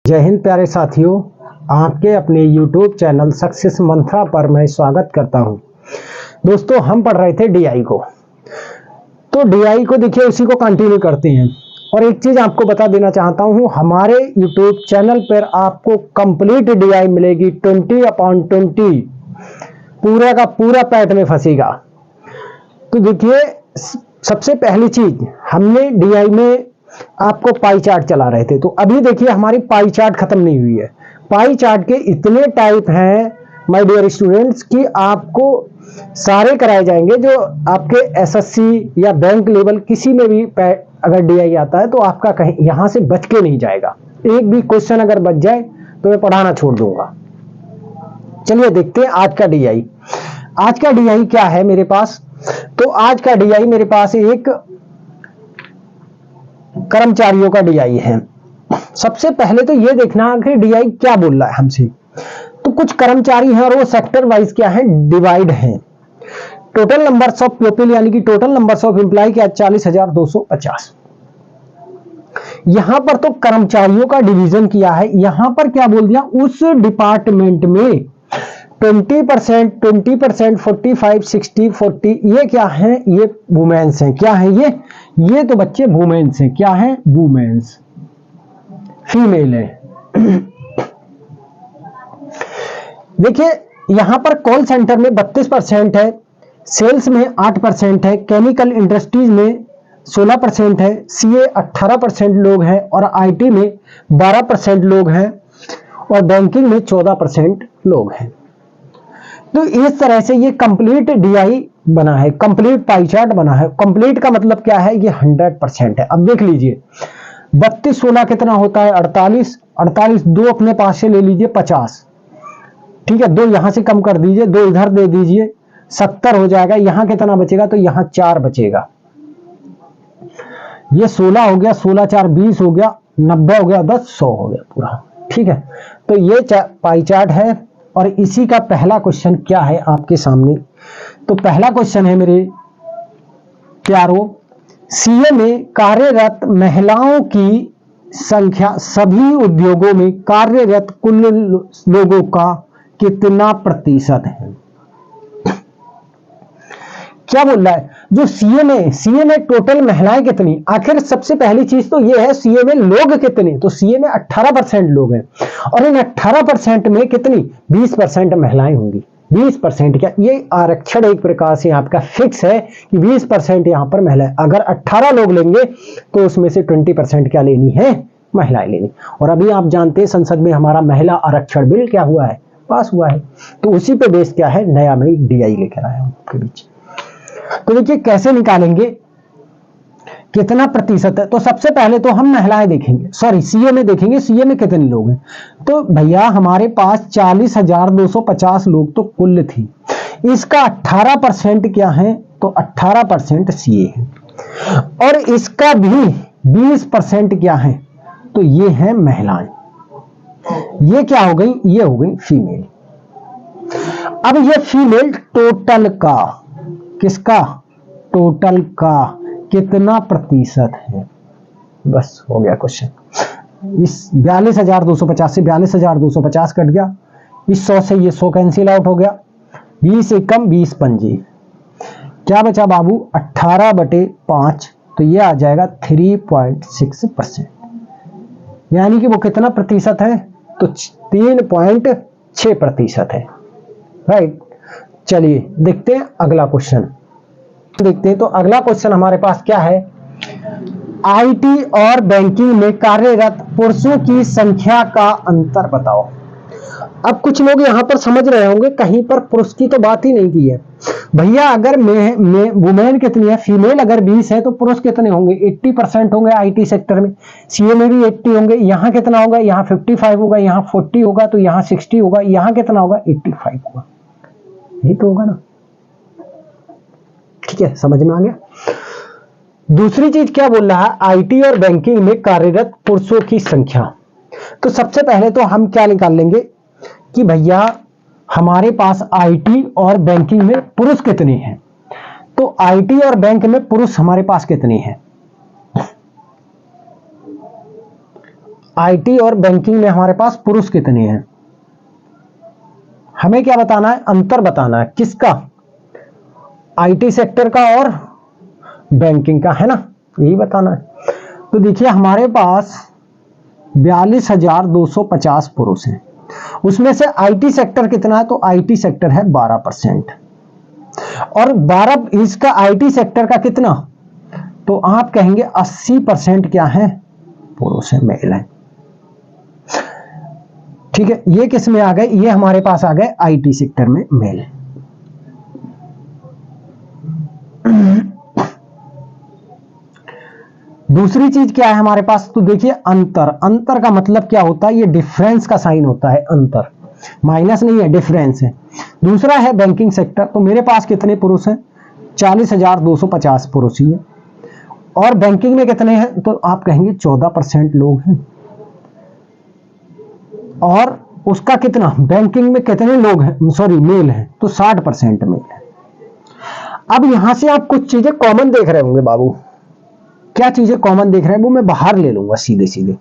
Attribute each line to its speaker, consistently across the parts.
Speaker 1: जय हिंद प्यारे साथियों, आपके अपने YouTube चैनल सक्सेस मंत्रा पर मैं स्वागत करता हूं। दोस्तों, हम पढ़ रहे थे DI को, तो DI को देखिए उसी को कंटिन्यू करते हैं। और एक चीज आपको बता देना चाहता हूं, हमारे YouTube चैनल पर आपको कंप्लीट DI मिलेगी 20/20, पूरा का पूरा पैट में फंसेगा। तो देखिए, सबसे पहली चीज हमने DI में आपको पाई चार्ट चला रहे थे, तो अभी देखिए हमारी पाई चार्ट खत्म नहीं हुई है। पाई चार्ट के इतने टाइप हैं माय डियर स्टूडेंट्स कि आपको सारे कराए जाएंगे। जो आपके SSC या बैंक लेवल किसी में भी अगर DI आता है तो आपका कहीं यहां से बच के नहीं जाएगा। एक भी क्वेश्चन अगर बच जाए तो मैं पढ़ाना छोड़ दूंगा। चलिए देखते हैं आज का DI। आज का DI क्या है मेरे पास। तो आज का DI मेरे पास एक कर्मचारियों का DI है। सबसे पहले तो ये देखना कि DI क्या बोल रहा है हमसे। तो कुछ कर्मचारी हैं और वो सेक्टर वाइज क्या है, डिवाइड हैं। टोटल नंबर्स ऑफ पीपल यानी कि टोटल नंबर्स ऑफ एम्प्लॉय क्या 40,250। यहां पर तो कर्मचारियों का डिवीजन किया है। यहां पर क्या बोल दिया, उस डिपार्टमेंट में 20%, 45, 60, 40 ये क्या है, ये वुमेन्स हैं। क्या है ये तो बच्चे वुमेन्स हैं। क्या है, वुमेन्स, फीमेल है। देखिए यहां पर कॉल सेंटर में 32% है, सेल्स में 8% है, केमिकल इंडस्ट्रीज में 16% है, CA 18% लोग हैं और IT में 12% लोग हैं और बैंकिंग में 14% लोग हैं। तो इस तरह से ये कंप्लीट DI बना है, कंप्लीट पाई चार्ट बना है। कंप्लीट का मतलब क्या है, ये 100% है। अब देख लीजिए 32 16 कितना होता है, 48 दो अपने पास से ले लीजिए 50, ठीक है, 2 यहां से कम कर दीजिए, 2 इधर दे दीजिए, 70 हो जाएगा। यहां कितना बचेगा, तो यहां 4 बचेगा। ये 16 हो गया, 16 4 20 हो गया, 90 हो गया, 10 100 हो गया पूरा, ठीक है। तो ये पाई चार्ट है और इसी का पहला क्वेश्चन क्या है आपके सामने। तो पहला क्वेश्चन है मेरे प्यारों, CA में कार्यरत महिलाओं की संख्या सभी उद्योगों में कार्यरत कुल लोगों का कितना प्रतिशत है। क्या बोल रहा है, जो CA में टोटल महिलाएं कितनी। आखिर सबसे पहली चीज तो ये है CA में लोग कितने। तो CA में 18% लोग हैं और इन 18% में कितनी 20% महिलाएं होंगी। 20% क्या, ये आरक्षण एक प्रकार से आपका फिक्स है कि 20% यहां पर महिलाएं। अगर 18 लोग लेंगे तो उसमें से 20% क्या लेनी है, महिलाएं लेनी। और अभी आप जानते हैं संसद में हमारा महिला आरक्षण बिल क्या हुआ है, पास हुआ है। तो उसी पे बेस क्या है, नया मैं एक DI लेकर आया हूं आपके बीच। तो देखिए कैसे निकालेंगे कितना प्रतिशत है। तो सबसे पहले तो हम महिलाएं देखेंगे, सॉरी CA में देखेंगे, CA में कितने लोग हैं। तो भैया हमारे पास 40,250 लोग तो कुल थी। इसका 18% क्या है, तो 18% CA है और इसका भी 20% क्या है, तो ये है महिलाएं। ये क्या हो गई, ये हो गई फीमेल। अब ये फीमेल टोटल का, किसका, टोटल का कितना प्रतिशत है। बस हो गया क्वेश्चन। इस 42,250 से 42,250 कट गया, इस 100 से ये 100 कैंसिल आउट हो गया, 20 एकम 20 पंजी, क्या बचा बाबू 18/5, तो ये आ जाएगा 3.6%। यानी कि वो कितना प्रतिशत है, तो 3.6% है, राइट। चलिए देखते हैं अगला क्वेश्चन। देखते हैं तो अगला क्वेश्चन हमारे पास क्या है, IT और बैंकिंग में कार्यरत पुरुषों की संख्या का अंतर बताओ। अब कुछ लोग यहां पर समझ रहे होंगे कहीं पर पुरुष की तो बात ही नहीं की है। भैया अगर वुमेन कितनी है, फीमेल अगर 20 है तो पुरुष कितने होंगे, 80% होंगे IT सेक्टर में। CA में भी 80 होंगे। यहां कितना होगा, यहां 55 होगा, यहां 40 होगा, तो यहां 60 होगा, यहां कितना होगा 85 होगा। यही तो होगा ना, ठीक है, समझ में आ गया। दूसरी चीज क्या बोल रहा है, IT और बैंकिंग में कार्यरत पुरुषों की संख्या। तो सबसे पहले तो हम क्या निकाल लेंगे कि भैया हमारे पास IT और बैंकिंग में पुरुष कितने हैं। तो IT और बैंक में पुरुष हमारे पास कितने हैं, आईटी और बैंकिंग में हमारे पास पुरुष कितने हैं, हमें क्या बताना है, अंतर बताना है, किसका, आईटी सेक्टर का और बैंकिंग का, है ना, यही बताना है। तो देखिए हमारे पास 42,250 पुरुष हैं, उसमें से आईटी सेक्टर कितना है, तो आईटी सेक्टर है 12%, और 12 इसका आईटी सेक्टर का कितना, तो आप कहेंगे 80% क्या है, पुरुष है, मेल है। ठीक है, ये किस में आ गए, ये हमारे पास आ गए आईटी सेक्टर में मेल। दूसरी चीज क्या है हमारे पास, तो देखिए अंतर, अंतर का मतलब क्या होता है, ये डिफरेंस का साइन होता है, अंतर, माइनस नहीं है, डिफरेंस है। दूसरा है बैंकिंग सेक्टर, तो मेरे पास कितने पुरुष हैं, 40,250 पुरुष ही है, और बैंकिंग में कितने हैं, तो आप कहेंगे 14% लोग हैं, और उसका कितना, बैंकिंग में कितने लोग हैं, सॉरी मेल है, तो 60% मेल है। अब यहां से आप कुछ चीजें कॉमन देख रहे होंगे बाबू, क्या चीजें कॉमन देख रहे हैं, वो मैं बाहर ले लूंगा सीधे सीधे,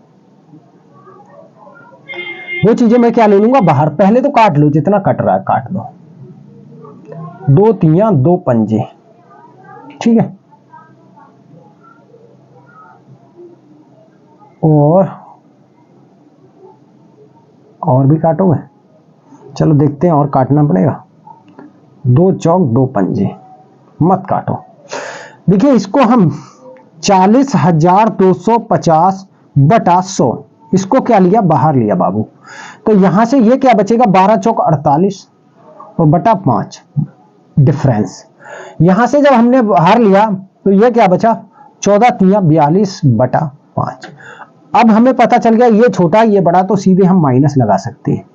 Speaker 1: वो चीजें मैं क्या ले लूंगा बाहर। पहले तो काट लो, जितना कट रहा है काट दो, 2 तियां 2 पंजे, ठीक है, और भी काटोगे, चलो देखते हैं, और काटना पड़ेगा, 2 चौक 2 पंजे, मत काटो। देखिए इसको हम 40,250 बटा 100, इसको क्या लिया, बाहर लिया बाबू, तो यहां से ये क्या बचेगा, 12 चौक 48 और बटा 5 डिफरेंस। यहां से जब हमने बाहर लिया तो ये क्या बचा, 14 तियां 42 बटा 5। अब हमें पता चल गया ये छोटा ये बड़ा, तो सीधे हम माइनस लगा सकते हैं,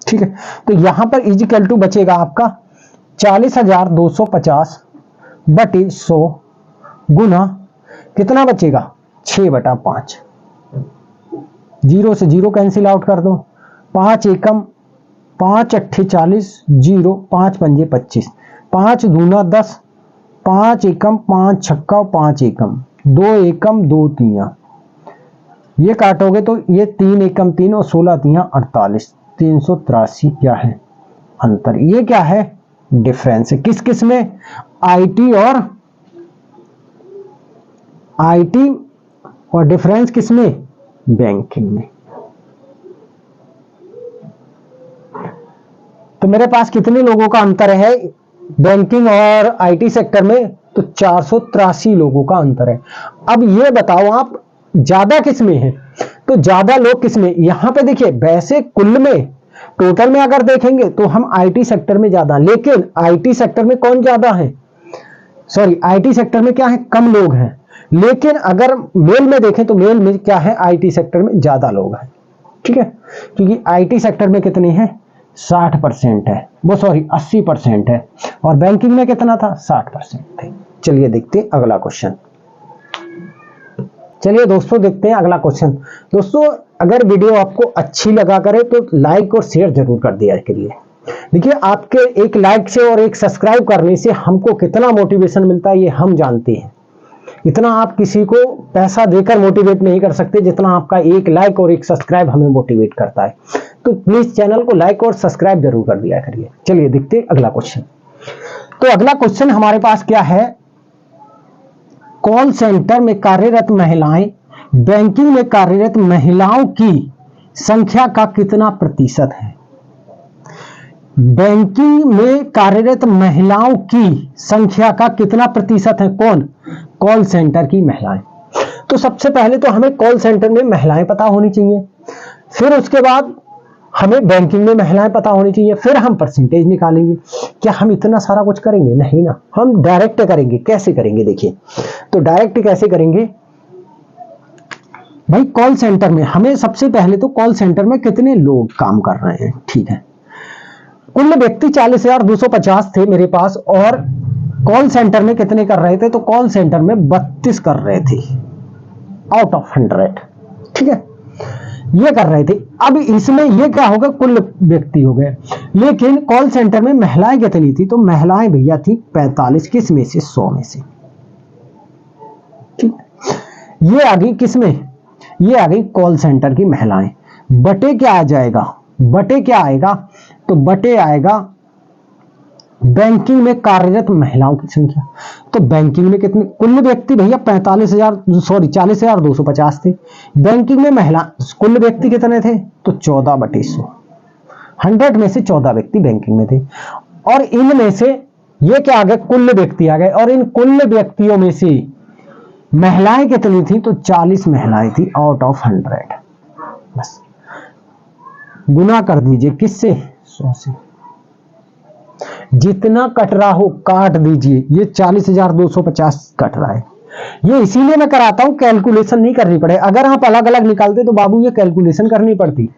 Speaker 1: ठीक है। तो यहां पर इजिकल टू बचेगा आपका 40,250 बटे 100 गुना कितना बचेगा, 6 बटा 5, 0 से 0 कैंसिल आउट कर दो, 5 एकम 5 अट्ठे 40, 0 5 पंजे 25, 5 दूना 10, 5 एकम 5 छक्का 5 एकम, 2 एकम 2 तियां, ये काटोगे तो ये 3 एकम 3 और 16 तियां 48, 383 क्या है अंतर, ये क्या है डिफरेंस है, किस किस में, आईटी और डिफरेंस किस में, बैंकिंग में। तो मेरे पास कितने लोगों का अंतर है बैंकिंग और आईटी सेक्टर में, तो 483 लोगों का अंतर है। अब ये बताओ आप ज्यादा किस में है, तो ज्यादा लोग किस में, यहां पे देखिए वैसे कुल में टोटल में अगर देखेंगे तो हम आईटी सेक्टर में ज्यादा, लेकिन आईटी सेक्टर में कौन ज्यादा है, सॉरी आईटी सेक्टर में क्या है, कम लोग हैं, लेकिन अगर मेल में देखें तो मेल में क्या है, आईटी सेक्टर में ज्यादा लोग हैं, ठीक है, क्योंकि आईटी सेक्टर में कितने हैं, 60% है, वो सॉरी 80% है, और बैंकिंग में कितना था, 60% थे। चलिए देखते हैं अगला क्वेश्चन। चलिए दोस्तों देखते हैं अगला क्वेश्चन। दोस्तों अगर वीडियो आपको अच्छी लगा करे तो लाइक और शेयर जरूर कर दिया करिए। देखिए आपके एक लाइक से और एक सब्सक्राइब करने से हमको कितना मोटिवेशन मिलता है ये हम जानते हैं। इतना आप किसी को पैसा देकर मोटिवेट नहीं कर सकते जितना आपका एक लाइक और एक सब्सक्राइब हमें मोटिवेट करता है। तो प्लीज चैनल को लाइक और सब्सक्राइब जरूर कर दिया करिए। चलिए देखते हैं अगला क्वेश्चन। तो अगला क्वेश्चन हमारे पास क्या है, कॉल सेंटर में कार्यरत महिलाएं बैंकिंग में कार्यरत महिलाओं की संख्या का कितना प्रतिशत है। बैंकिंग में कार्यरत महिलाओं की संख्या का कितना प्रतिशत है, कौन, कॉल सेंटर की महिलाएं। तो सबसे पहले तो हमें कॉल सेंटर में महिलाएं पता होनी चाहिए, फिर उसके बाद हमें बैंकिंग में महिलाएं पता होनी चाहिए, फिर हम परसेंटेज निकालेंगे। क्या हम इतना सारा कुछ करेंगे, नहीं ना, हम डायरेक्ट करेंगे। कैसे करेंगे देखिए, तो डायरेक्ट कैसे करेंगे भाई, कॉल सेंटर में हमें सबसे पहले तो कॉल सेंटर में कितने लोग काम कर रहे हैं, ठीक है, कुल व्यक्ति 40,250 थे मेरे पास, और कॉल सेंटर में कितने कर रहे थे, तो कॉल सेंटर में 32 कर रहे थे आउट ऑफ 100, ठीक है, ये कर रहे थे। अब इसमें ये क्या होगा, कुल व्यक्ति हो गए, लेकिन कॉल सेंटर में महिलाएं कितनी थी, तो महिलाएं भैया थी 45, किस में से, 100 में से, ठीक, ये आ गई किस में, ये आ गई कॉल सेंटर की महिलाएं। बटे क्या आ जाएगा, बटे क्या आएगा, तो बटे आएगा बैंकिंग में कार्यरत महिलाओं की संख्या। तो बैंकिंग में कितने कुल व्यक्ति भैया 40,250 थे। बैंकिंग में महिला कुल व्यक्ति कितने थे, तो 14/100। 100 में से 14 व्यक्ति बैंकिंग में थे। और इनमें से ये क्या आ गए, कुल व्यक्ति आ गए। और इन कुल व्यक्तियों में से महिलाएं कितनी थी, तो 40 महिलाएं थी आउट ऑफ 100। बस गुना कर दीजिए किससे, 100 से। जितना कट रहा हो काट दीजिए। ये 40,250 कट रहा है। ये इसीलिए मैं कराता हूं, कैलकुलेशन नहीं करनी पड़े। अगर आप अलग अलग निकालते तो बाबू ये कैलकुलेशन करनी पड़ती।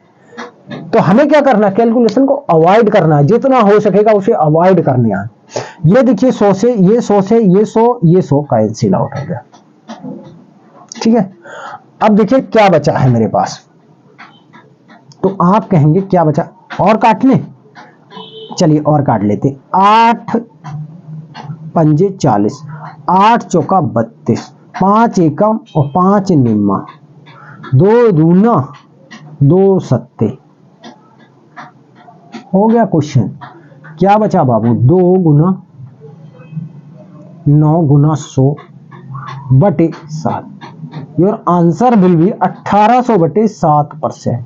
Speaker 1: तो हमें क्या करना, कैलकुलेशन को अवॉइड करना है, जितना हो सकेगा उसे अवॉइड करना है। ये देखिए 100 से ये 100 से ये 100 कैंसिल आउट हो गया। ठीक है, अब देखिए क्या बचा है मेरे पास। तो आप कहेंगे क्या बचा, और काट लें, चलिए और काट लेते। 8 पंजे 40, 8 चौका 32, 5 एकम और 5 निम्मा, 2 दूना 2 सत्ते। हो गया क्वेश्चन। क्या बचा बाबू, 2 गुना 9 गुना 100 बटे 7। योर आंसर विल बी 1800 बटे 7%।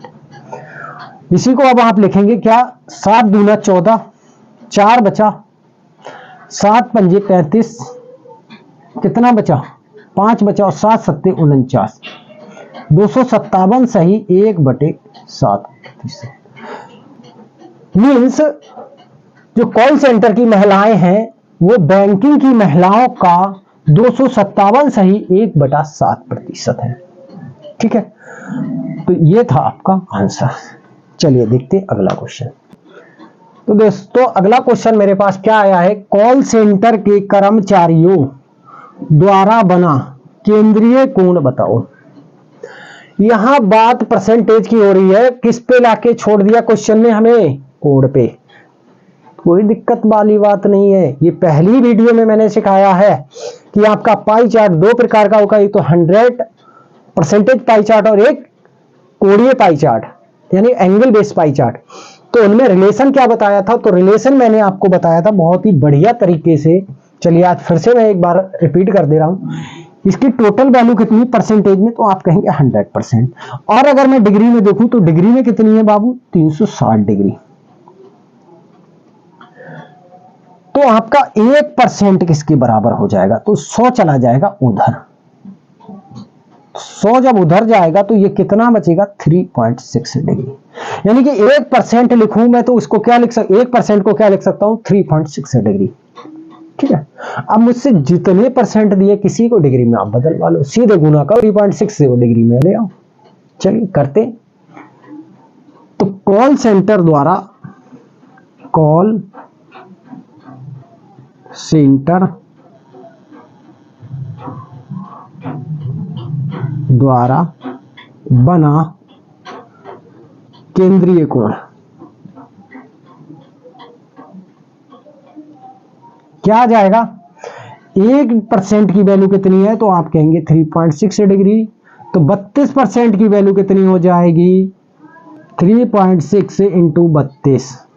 Speaker 1: इसी को अब आप लिखेंगे क्या, 7 दूना 14, 4 बचा, 7 पंजे 35, कितना बचा, 5 बचा और 7 सत्ते 49, 257 सही 1/7%। मीन्स जो कॉल सेंटर की महिलाएं हैं वो बैंकिंग की महिलाओं का 257 सही 1/7% है। ठीक है, तो ये था आपका आंसर। चलिए देखते अगला क्वेश्चन। तो दोस्तों अगला क्वेश्चन मेरे पास क्या आया है, कॉल सेंटर के कर्मचारियों द्वारा बना केंद्रीय कोण बताओ। यहां बात परसेंटेज की हो रही है, किस पे लाके छोड़ दिया क्वेश्चन ने हमें, कोण पे। कोई दिक्कत वाली बात नहीं है। ये पहली वीडियो में मैंने सिखाया है कि आपका पाई चार्ट 2 प्रकार का होगा, एक तो 100% पाई चार्ट और एक कोणीय पाई चार्ट यानी एंगल बेस्ड पाई चार्ट। तो उनमें रिलेशन क्या बताया था, तो रिलेशन मैंने आपको बताया था बहुत ही बढ़िया तरीके से। चलिए आज फिर से मैं एक बार रिपीट कर दे रहा हूं। इसकी टोटल वैल्यू कितनी परसेंटेज में, तो आप कहेंगे 100%। और अगर मैं डिग्री में देखूं तो डिग्री में कितनी है बाबू, 360 डिग्री। तो आपका 1% किसके बराबर हो जाएगा, तो 100 चला जाएगा उधर। 100 जब उधर जाएगा तो ये कितना बचेगा, 3.6 डिग्री। यानी कि 1% लिखूं मैं तो उसको क्या लिख सकता, 1% को क्या लिख सकता हूं, 3.6 डिग्री। ठीक है, अब मुझसे जितने परसेंट दिए किसी को डिग्री में आप बदलवा लो, सीधे गुना करो 3.6 से वो डिग्री में ले आओ। चलिए करते। तो कॉल सेंटर द्वारा, कॉल सेंटर द्वारा बना केंद्रीय कोण क्या आ जाएगा, 1% की वैल्यू कितनी है, तो आप कहेंगे 3.6 डिग्री। तो 32% की वैल्यू कितनी हो जाएगी, 3.6 इंटू 32,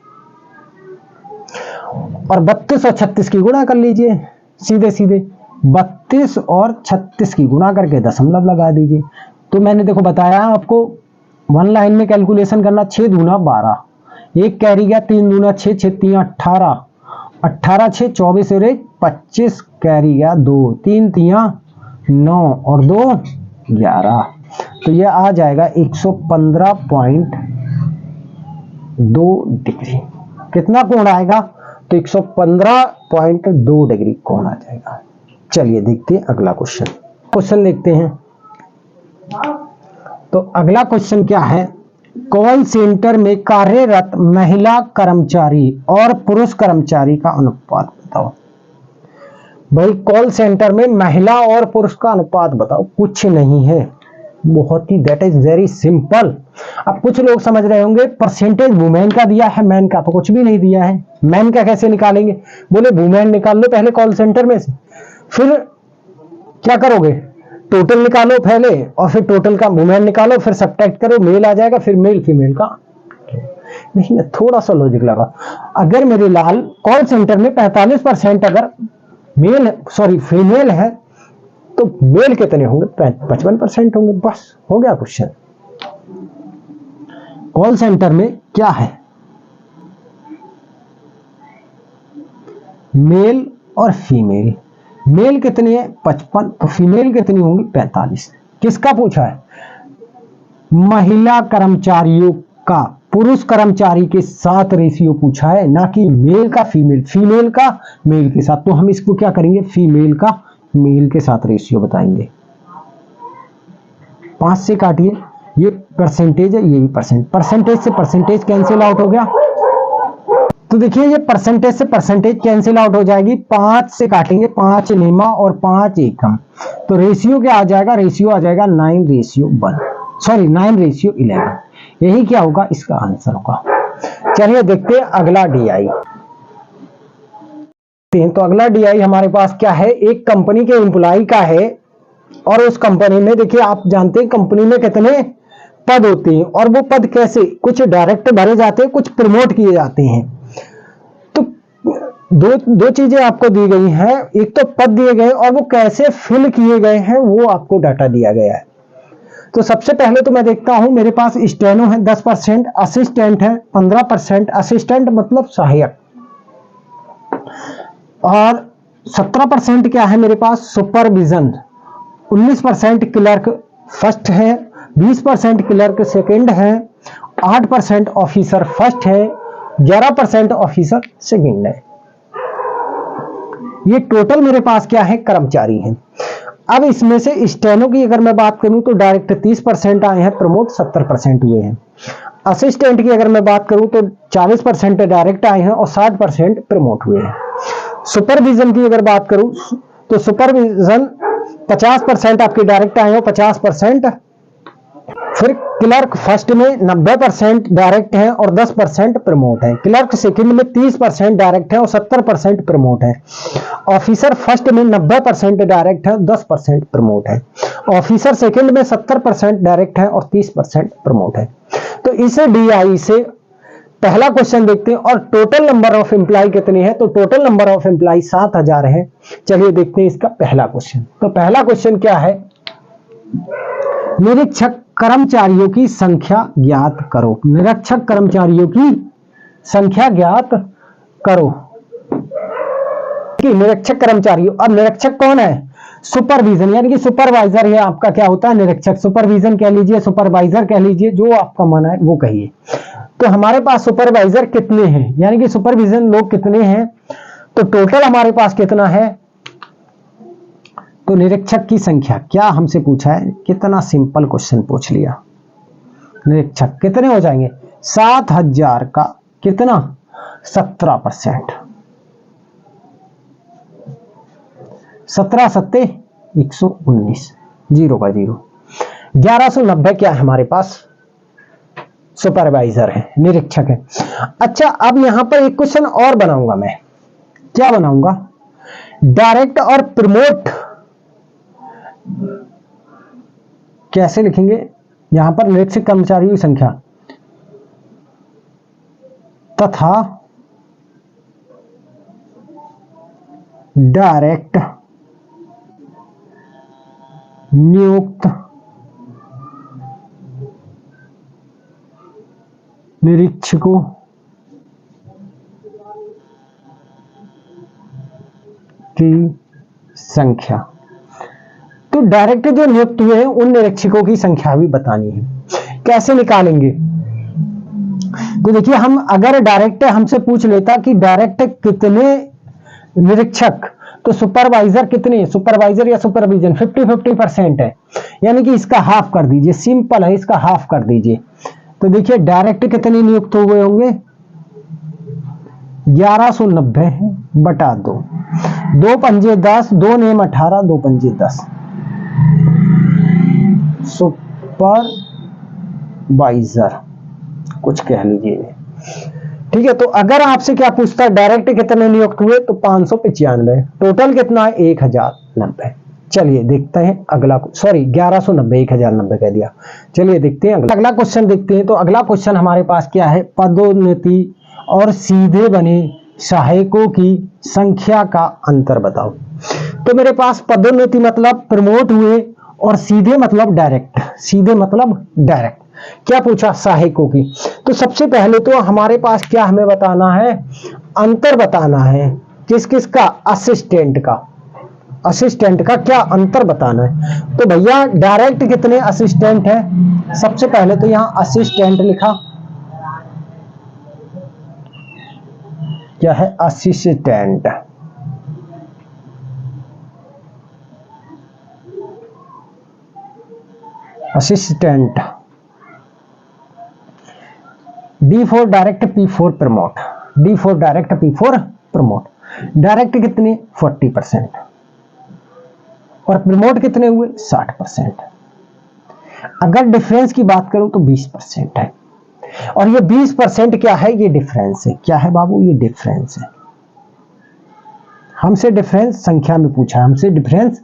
Speaker 1: और 32 और 36 की गुणा कर लीजिए सीधे सीधे। 32 और 36 की गुणा करके दशमलव लगा दीजिए। तो मैंने देखो बताया आपको 1 लाइन में कैलकुलेशन करना। 6 दूना 12, एक कैरी गया, 3 दूना 6, 6 3 18, 18 6 24 और 1 25 कैरी गया 2, 3 3 9 और 2 11। तो ये आ जाएगा 115.2 डिग्री। कितना कोण आएगा, तो 115.2 डिग्री कोण आ जाएगा। चलिए देखते हैं अगला क्वेश्चन। क्वेश्चन देखते हैं। तो अगला क्वेश्चन क्या है, कॉल सेंटर में कार्यरत महिला कर्मचारी और पुरुष कर्मचारी का अनुपात बताओ। भाई कॉल सेंटर में महिला और पुरुष का अनुपात बताओ। कुछ नहीं है, बहुत ही, दैट इज वेरी सिंपल। अब कुछ लोग समझ रहे होंगे परसेंटेज वुमेन का दिया है, मैन का तो कुछ भी नहीं दिया है। मैन का कैसे निकालेंगे, बोले वुमेन निकाल लो पहले कॉल सेंटर में से, फिर क्या करोगे, टोटल निकालो पहले और फिर टोटल का वुमेन निकालो, फिर सब्ट्रैक्ट करो, मेल आ जाएगा, फिर मेल फीमेल का। देखिए थोड़ा सा लॉजिक लगा। अगर मेरे लाल कॉल सेंटर में 45% अगर फीमेल है तो मेल कितने होंगे? 55% होंगे। बस हो गया क्वेश्चन। कॉल सेंटर में क्या है? मेल और फीमेल। मेल कितनी है? 55, तो फीमेल कितनी होंगी? 45। किसका पूछा है? महिला कर्मचारियों का पुरुष कर्मचारी के साथ रेशियो पूछा है, ना कि मेल का फीमेल का मेल के साथ। तो हम इसको क्या करेंगे? फीमेल का मेल के साथ रेशियो बताएंगे। 5 से काटिए, ये परसेंटेज है, ये भी परसेंटेज से परसेंटेज कैंसिल आउट हो गया। तो देखिए ये परसेंटेज से परसेंटेज कैंसिल आउट हो जाएगी। 5 से काटेंगे, 5 नेमा और 5 एकम, तो रेशियो क्या आ जाएगा? रेशियो आ जाएगा 9:11। यही क्या होगा? इसका आंसर होगा। चलिए देखते हैं अगला डीआई। तो अगला डीआई हमारे पास क्या है? एक कंपनी के एम्प्लॉय का है और उस कंपनी में देखिए आप जानते हैं कंपनी में कितने पद होते हैं और वो पद कैसे, कुछ डायरेक्ट भरे जाते हैं, कुछ प्रमोट किए जाते हैं। तो दो चीजें आपको दी गई हैं, एक तो पद दिए गए और वो कैसे फिल किए गए हैं वो आपको डाटा दिया गया है। तो सबसे पहले तो मैं देखता हूं मेरे पास स्टेनो है 10%, असिस्टेंट है 15%, असिस्टेंट मतलब सहायक, और 17% क्या है मेरे पास? सुपरविजन, 19% क्लर्क फर्स्ट है, 20% क्लर्क सेकंड है, 8% ऑफिसर फर्स्ट है, 11% ऑफिसर सेकंड है। ये टोटल मेरे पास क्या है? कर्मचारी हैं। अब इसमें से स्टेनो की अगर मैं बात करूं तो डायरेक्ट 30% आए हैं, प्रमोट 70% हुए हैं। असिस्टेंट की अगर मैं बात करूं तो 40% डायरेक्ट आए हैं और 60% प्रमोट हुए हैं। सुपरविजन की अगर बात करूं तो सुपरविजन 50% आपके डायरेक्ट आए हैं, 50%। फिर क्लर्क फर्स्ट में 90% डायरेक्ट है और 10% प्रमोट है। क्लर्क सेकंड में 30% डायरेक्ट है और 70% प्रमोट है। ऑफिसर फर्स्ट में 90% डायरेक्ट है, 10% प्रमोट है। ऑफिसर सेकंड में 70% डायरेक्ट है और 30% प्रमोट है। तो इसे डीआई से पहला क्वेश्चन देखते हैं। और टोटल नंबर ऑफ एम्प्लॉय कितने हैं? तो टोटल नंबर ऑफ एम्प्लॉय 7000 है। चलिए देखते हैं इसका पहला क्वेश्चन। तो पहला क्वेश्चन क्या है? निरीक्षक कर्मचारियों की संख्या ज्ञात करो। निरीक्षक कर्मचारियों की संख्या ज्ञात करो। निरीक्षक कर्मचारियों, अब निरीक्षक कौन है? सुपरविजन, यानी कि सुपरवाइजर है आपका क्या होता है? निरीक्षक। सुपरविजन कह लीजिए, सुपरवाइजर कह लीजिए, जो आपका मन है वो कहिए। तो हमारे पास सुपरवाइजर कितने हैं, यानी कि सुपरविजन लोग कितने हैं? तो टोटल हमारे पास कितना है? तो निरीक्षक की संख्या क्या हमसे पूछा है? कितना सिंपल क्वेश्चन पूछ लिया। निरीक्षक कितने हो जाएंगे? 7000 का कितना? 17%। 17 सत्ते 119, 0 का 0। 1190 क्या है हमारे पास? सुपरवाइजर है, निरीक्षक है। अच्छा, अब यहां पर एक क्वेश्चन और बनाऊंगा मैं। क्या बनाऊंगा? डायरेक्ट और प्रमोट कैसे लिखेंगे? यहां पर निरीक्षक कर्मचारियों की संख्या तथा डायरेक्ट नियुक्त निरीक्षकों की संख्या। तो डायरेक्ट जो नियुक्त हुए हैं उन निरीक्षकों की संख्या भी बतानी है। कैसे निकालेंगे? तो देखिए, हम अगर डायरेक्ट हमसे पूछ लेता कि डायरेक्ट कितने निरीक्षक, तो सुपरवाइजर कितने? सुपरवाइजर या सुपरविजन 50-50% है, यानी कि इसका हाफ कर दीजिए। सिंपल है, इसका हाफ कर दीजिए। तो देखिए डायरेक्ट कितने नियुक्त हुए होंगे? 1190 बटा 2, 2 पंजे 10, 2 नेम 18, 2 पंजे 10। सुपरवाइजर कुछ कह लीजिए, ठीक है। तो अगर आपसे क्या पूछता है डायरेक्ट कितने नियुक्त हुए, तो 595। टोटल कितना है? 1090। चलिए देखते हैं अगला, सॉरी 1190, 1090 कह दिया। चलिए देखते हैं अगला क्वेश्चन देखते हैं। तो अगला क्वेश्चन हमारे पास क्या है, पदोन्नति और सीधे बने सहायकों की संख्या का अंतर बताओ। तो मेरे पास पदोन्नति मतलब प्रमोट हुए और सीधे मतलब डायरेक्ट, सीधे मतलब डायरेक्ट। क्या पूछा, सहायकों की। तो सबसे पहले तो हमारे पास क्या हमें बताना है, अंतर बताना है। किस किस का, असिस्टेंट का, असिस्टेंट का क्या अंतर बताना है। तो भैया डायरेक्ट कितने असिस्टेंट है, सबसे पहले तो यहां असिस्टेंट लिखा, क्या है, assistant. Assistant, D for direct, P for promote, D for direct, P for promote. Direct कितने, 40% और प्रमोट कितने हुए, 60%। अगर डिफरेंस की बात करूं तो 20% है। और ये 20% क्या है, ये डिफरेंस है। क्या है बाबू, ये डिफरेंस है। हमसे डिफरेंस संख्या में पूछा, हमसे डिफरेंस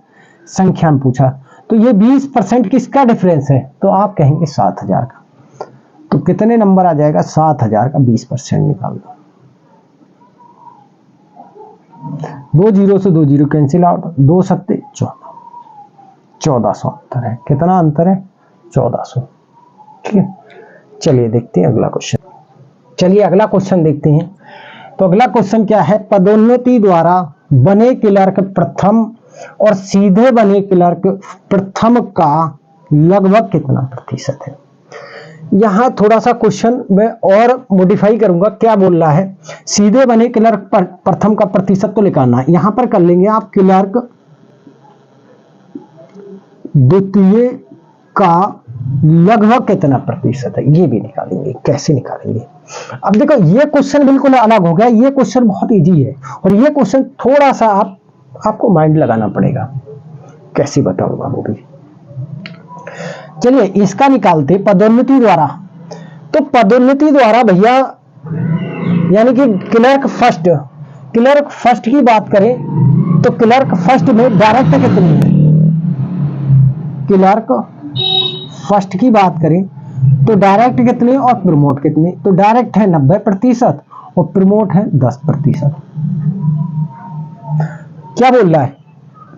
Speaker 1: संख्या में पूछा। तो ये 20% किसका डिफरेंस है, तो आप कहेंगे 7000 का। तो कितने नंबर आ जाएगा, 7000 का 20% निकाल दो। 2 जीरो से 2 जीरो कैंसिल आउट, 2 सत्ते 14, 1400 अंतर है। कितना अंतर है, 1400। ठीक है, चलिए देखते हैं अगला क्वेश्चन। चलिए अगला क्वेश्चन देखते हैं। तो अगला क्वेश्चन क्या है, पदोन्नति द्वारा बने क्लर्क प्रथम और सीधे बने क्लर्क प्रथम का लगभग कितना प्रतिशत है। यहां थोड़ा सा क्वेश्चन में और मॉडिफाई करूंगा। क्या बोल रहा है, सीधे बने क्लर्क प्रथम का प्रतिशत तो निकालना है। यहां पर कर लेंगे आप क्लर्क द्वितीय का लगभग कितना प्रतिशत है, ये भी निकालेंगे। कैसे निकालेंगे, अब देखो ये क्वेश्चन बिल्कुल अलग हो गया। ये क्वेश्चन बहुत इजी है और ये क्वेश्चन थोड़ा सा आपको माइंड लगाना पड़ेगा। कैसे बताऊंगा वो भी। चलिए इसका निकालते, पदोन्नति द्वारा। तो पदोन्नति द्वारा भैया यानी कि क्लर्क फर्स्ट, क्लर्क फर्स्ट की बात करें तो क्लर्क फर्स्ट में डायरेक्ट कितनी है, क्लर्क फर्स्ट की बात करें तो डायरेक्ट कितने और प्रमोट कितने। तो डायरेक्ट है 90% और प्रमोट है 10%। क्या बोल रहा है,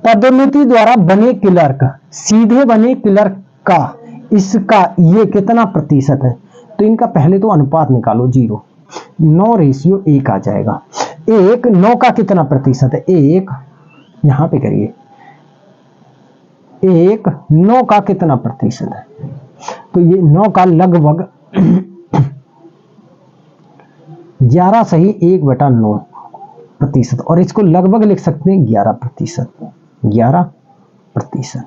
Speaker 1: पदोन्नति द्वारा बने क्लर्क सीधे बने क्लर्क का इसका ये कितना प्रतिशत है। तो इनका पहले तो अनुपात निकालो, 0 9:1 आ जाएगा। 1 9 का कितना प्रतिशत है, 1 यहां पे करिए, 1 9 का कितना प्रतिशत है। तो ये 9 का लगभग 11 सही 1/9%। और इसको लगभग लिख सकते हैं 11%, 11%।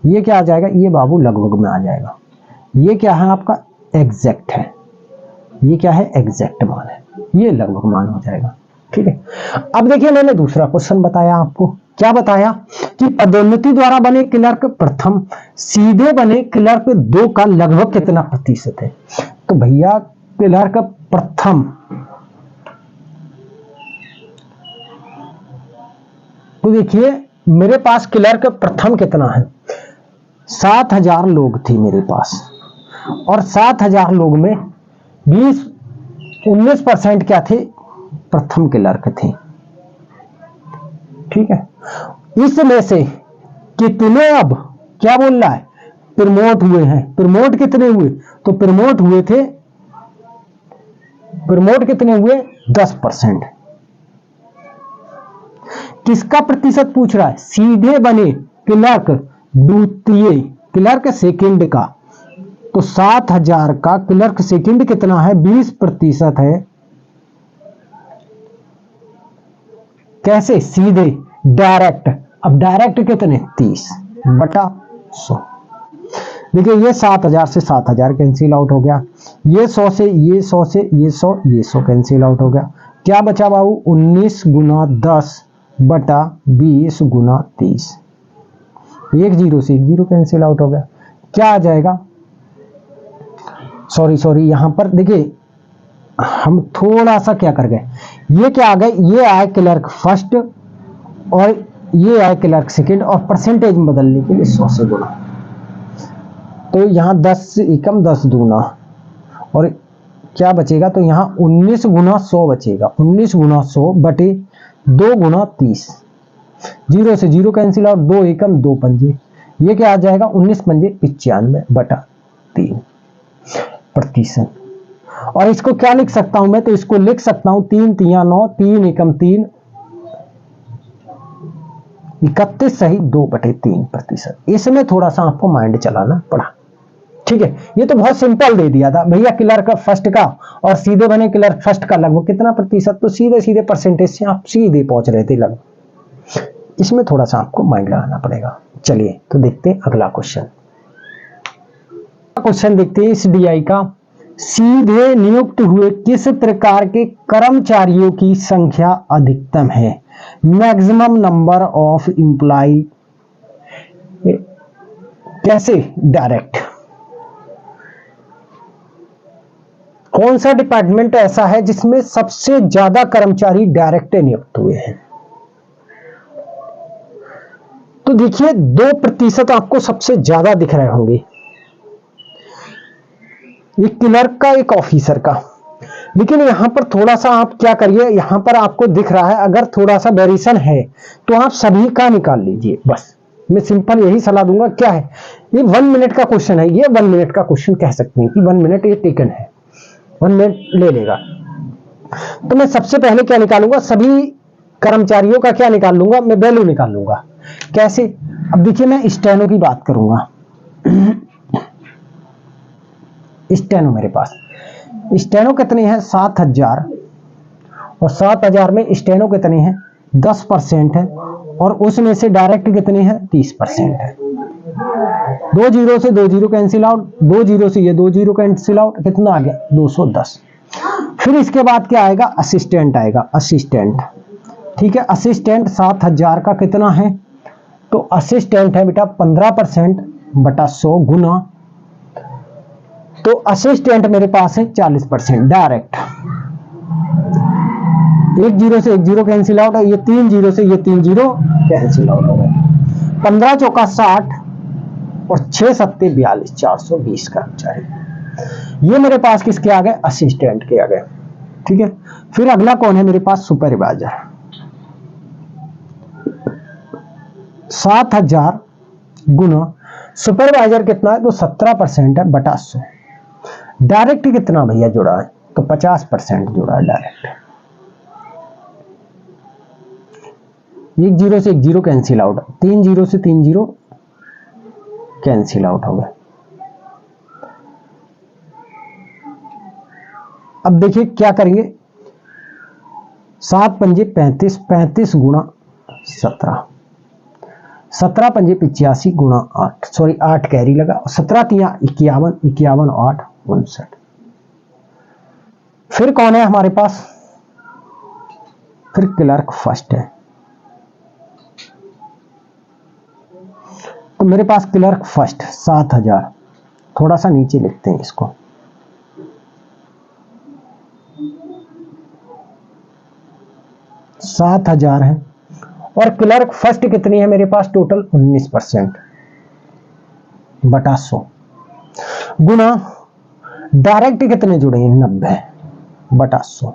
Speaker 1: ये क्या आ जाएगा, ये बाबू लगभग में आ जाएगा। ये क्या है आपका, एग्जैक्ट है। ये क्या है, एग्जैक्ट मान है। ये लगभग मान हो जाएगा। ठीक है, अब देखिए मैंने दूसरा क्वेश्चन बताया आपको। क्या बताया कि पदोन्नति द्वारा बने क्लर्क प्रथम सीधे बने क्लर्क 2 का लगभग कितना प्रतिशत है। तो भैया क्लर्क प्रथम, तो देखिए मेरे पास क्लर्क प्रथम कितना है, 7000 लोग थे मेरे पास। और 7000 लोग में 19% क्या थे, प्रथम क्लर्क थे। ठीक है, इसमें से कितने अब क्या बोल रहा है, प्रमोट हुए हैं। प्रमोट कितने हुए, तो प्रमोट हुए थे, प्रमोट कितने हुए, 10%। किसका प्रतिशत पूछ रहा है, सीधे बने क्लर्क द्वितीय, क्लर्क सेकंड का। तो 7000 का क्लर्क सेकंड कितना है, 20% है। कैसे, सीधे, डायरेक्ट। अब डायरेक्ट कितने, 30/100। देखिए ये 7000 से 7000 कैंसिल आउट हो गया। ये 100 से ये 100 से ये 100, ये 100 कैंसिल आउट हो गया। क्या बचा बाबू, 19 × 10/20 × 30। 1 0 से 1 0 कैंसिल आउट हो गया। क्या आ जाएगा, सॉरी यहां पर देखिए हम थोड़ा सा क्या कर गए, ये क्या आ गए, ये आए क्लर्क फर्स्ट और ये आए क्लर्क सेकंड, और परसेंटेज में बदलने के लिए 100 से गुना। तो यहाँ 10 एकम 10 दूना, और क्या बचेगा, तो यहाँ 19 गुना 100 बचेगा। 19 गुना 100 बटे 2 गुना 30, 0 से 0 कैंसिल आउट, 2 एकम 2 पंजे, ये क्या आ जाएगा 19 पंजे 95 बटा 3%। और इसको क्या लिख सकता हूं मैं, तो इसको लिख सकता हूं 3 तिया 9, 3 एकम 3, 31 सही 2/3%। इसमें थोड़ा सा आपको माइंड चलाना पड़ा, ठीक है। ये तो बहुत सिंपल दे दिया था भैया क्लर्क फर्स्ट का, और सीधे बने क्लर्क फर्स्ट का लगभग कितना प्रतिशत, तो सीधे सीधे परसेंटेज से आप सीधे पहुंच रहे थे लगभग। इसमें थोड़ा सा आपको माइंड लगाना पड़ेगा। चलिए तो देखते हैं अगला क्वेश्चन। क्वेश्चन देखते हैं इस डीआई का। सीधे नियुक्त हुए किस प्रकार के कर्मचारियों की संख्या अधिकतम है, मैक्सिमम नंबर ऑफ एम्प्लॉय, कैसे, डायरेक्ट। कौन सा डिपार्टमेंट ऐसा है जिसमें सबसे ज्यादा कर्मचारी डायरेक्ट नियुक्त हुए हैं, तो देखिए 2% आपको सबसे ज्यादा दिख रहे होंगे, एक क्लर्क का एक ऑफिसर का। लेकिन यहां पर थोड़ा सा आप क्या करिए, यहां पर आपको दिख रहा है अगर थोड़ा सा वेरिएशन है तो आप सभी का निकाल लीजिए, बस मैं सिंपल यही सलाह दूंगा। क्या है ये 1 मिनट का क्वेश्चन है, ये 1 मिनट का क्वेश्चन कह सकते हैं कि 1 मिनट ये टेकन है, 1 मिनट ले लेगा। तो मैं सबसे पहले क्या निकालूंगा, सभी कर्मचारियों का क्या निकाल लूंगा, मैं वैल्यू निकाल लूंगा। कैसे, अब देखिए मैं स्टेनो की बात करूंगा। स्टेनो मेरे पास स्टेनो कितने हैं 7000, और 7000 में स्टेनो कितने हैं 10% है, और उसमें से डायरेक्ट कितने हैं 30% है। 2 जीरो से 2 जीरो कैंसिल आउट, 2 जीरो से ये 2 जीरो कैंसिल आउट, कितना आ गया 210। फिर इसके बाद क्या आएगा, असिस्टेंट आएगा, असिस्टेंट, ठीक है। असिस्टेंट 7000 का कितना है, तो असिस्टेंट है बेटा 15% बटा 100 गुना, तो असिस्टेंट मेरे पास है 40% डायरेक्ट। 1 जीरो से 1 जीरो कैंसिल आउट है, ये 3 जीरो से ये 3 जीरो कैंसिल आउट हो गया। 15 चौका 60 और 6 सत्ते 42, 420 कर्मचारी। ये मेरे पास किसके आ गए, असिस्टेंट के आ गए, ठीक है। फिर अगला कौन है मेरे पास, सुपरवाइजर। 7000 गुना सुपरवाइजर कितना है, तो 17% है बटा 100। डायरेक्ट कितना भैया जुड़ा है, तो 50% जुड़ा है डायरेक्ट। 1 जीरो से 1 जीरो कैंसिल आउट, 3 जीरो से 3 जीरो कैंसिल आउट हो गए। अब देखिए क्या करेंगे, 7 पंजे 35, 35 गुणा 17, 17 पंजे 85 गुणा 8, सॉरी 8 कैरी लगा, 17 तिया 51, 51 8 59। फिर कौन है हमारे पास, फिर क्लर्क फर्स्ट है, तो मेरे पास क्लर्क फर्स्ट 7000, थोड़ा सा नीचे लिखते हैं इसको, $7000 है, और क्लर्क फर्स्ट कितनी है मेरे पास, टोटल 19% बटा 100 गुना डायरेक्ट कितने जुड़े हैं 90 बटा 100।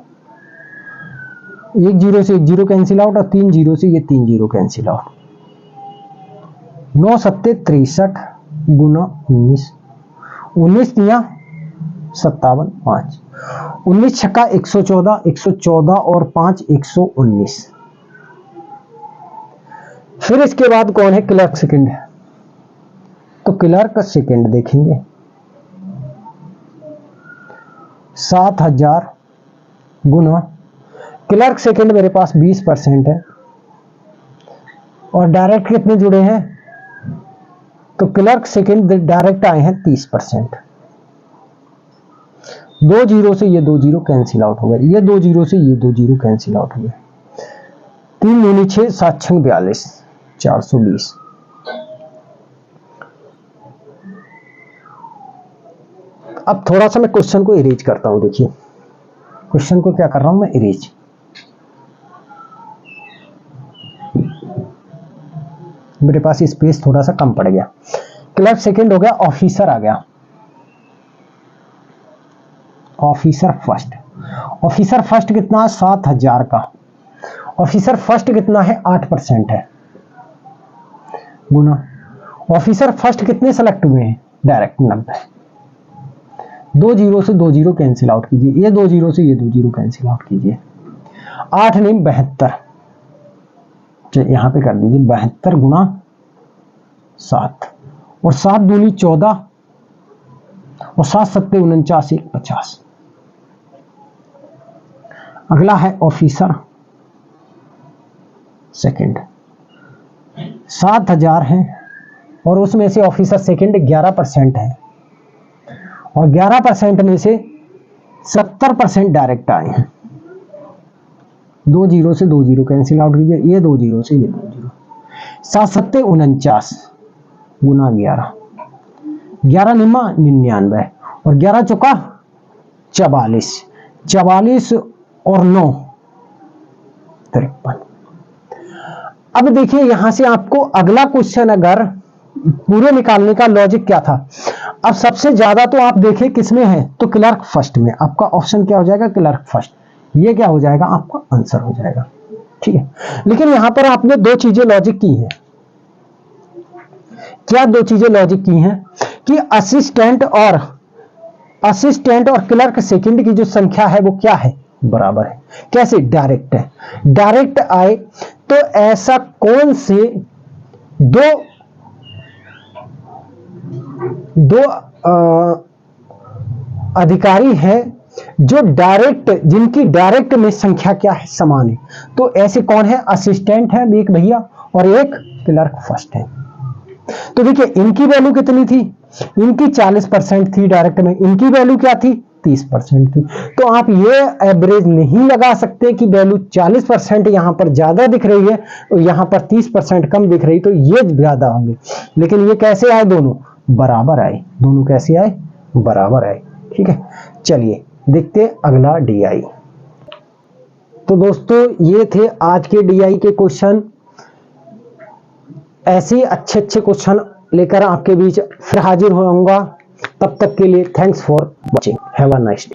Speaker 1: 1 जीरो से 1 जीरो कैंसिल आउट, और 3 जीरो से ये 3 जीरो कैंसिल आउट, 9 सत्ते 63 गुना 19, 19 तिया 57 5, 19 छक्का 114, 114 और 5 119। फिर इसके बाद कौन है, क्लर्क सेकंड है, तो क्लर्क सेकंड देखेंगे 7000 गुना क्लर्क सेकंड मेरे पास 20% है, और डायरेक्ट कितने जुड़े हैं, तो क्लर्क सेकंड डायरेक्ट आए हैं 30%। 2 जीरो से ये 2 जीरो कैंसिल आउट हो गए, ये 2 जीरो से ये 2 जीरो कैंसिल आउट हो गए, 3 दूनी 6 7 6 42, 420। अब थोड़ा सा मैं क्वेश्चन को इरेज करता हूं, देखिए क्वेश्चन को क्या कर रहा हूं मैं, इरेज। मेरे पास स्पेस थोड़ा सा कम पड़ गया। क्लर्क सेकंड हो गया, ऑफिसर आ गया, ऑफिसर फर्स्ट। ऑफिसर फर्स्ट कितना है 7000 का, ऑफिसर फर्स्ट कितना है 8% है, गुना ऑफिसर फर्स्ट कितने सेलेक्ट हुए हैं डायरेक्ट 90। 2 जीरो से 2 जीरो कैंसिल आउट कीजिए, ये 2 जीरो से ये 2 जीरो कैंसिल आउट कीजिए, 8 नहीं 72, यहां पे कर दीजिए 72 गुना 7, और 7 दूनी 14 और 7 सत्ते 49, 50। अगला है ऑफिसर सेकंड, 7000 है और उसमें से ऑफिसर सेकंड 11% है, और 11% में से 70% डायरेक्ट आए हैं। 2 जीरो से 2 जीरो कैंसिल आउट कीजिए, ये 2 जीरो से ये 2 जीरो, 7 सत्ते 49 गुना 11, 11 निम्मा 99 और 11 चौका 44, 44 और 9 53। अब देखिए यहां से आपको अगला क्वेश्चन अगर पूरे निकालने का लॉजिक क्या था, अब सबसे ज्यादा तो आप देखें किसमें है, तो क्लर्क फर्स्ट में। आपका ऑप्शन क्या हो जाएगा, क्लर्क फर्स्ट, ये क्या हो जाएगा आपका आंसर हो जाएगा, ठीक है। लेकिन यहां पर आपने दो चीजें लॉजिक की हैं, क्या दो चीजें लॉजिक की हैं कि असिस्टेंट और क्लर्क सेकंड की जो संख्या है वो क्या है, बराबर है। कैसे, डायरेक्ट है, डायरेक्ट आए तो ऐसा कौन से दो अधिकारी है जो डायरेक्ट, जिनकी डायरेक्ट में संख्या क्या है, समान है। तो ऐसे कौन है, असिस्टेंट है एक भैया और एक क्लर्क फर्स्ट है। तो देखिए इनकी वैल्यू कितनी थी, इनकी 40% थी डायरेक्ट में, इनकी वैल्यू क्या थी 30% थी। तो आप ये एवरेज नहीं लगा सकते कि वैल्यू 40% यहां पर ज्यादा दिख रही है और यहां पर 30% कम दिख रही, तो ये ज्यादा होंगे। लेकिन ये कैसे आए, दोनों बराबर आए, दोनों कैसे आए, बराबर आए, ठीक है। चलिए देखते अगला डीआई। तो दोस्तों ये थे आज के डीआई के क्वेश्चन। ऐसे अच्छे क्वेश्चन लेकर आपके बीच फिर हाजिर होऊंगा। तब तक के लिए thanks for watching, have a nice day.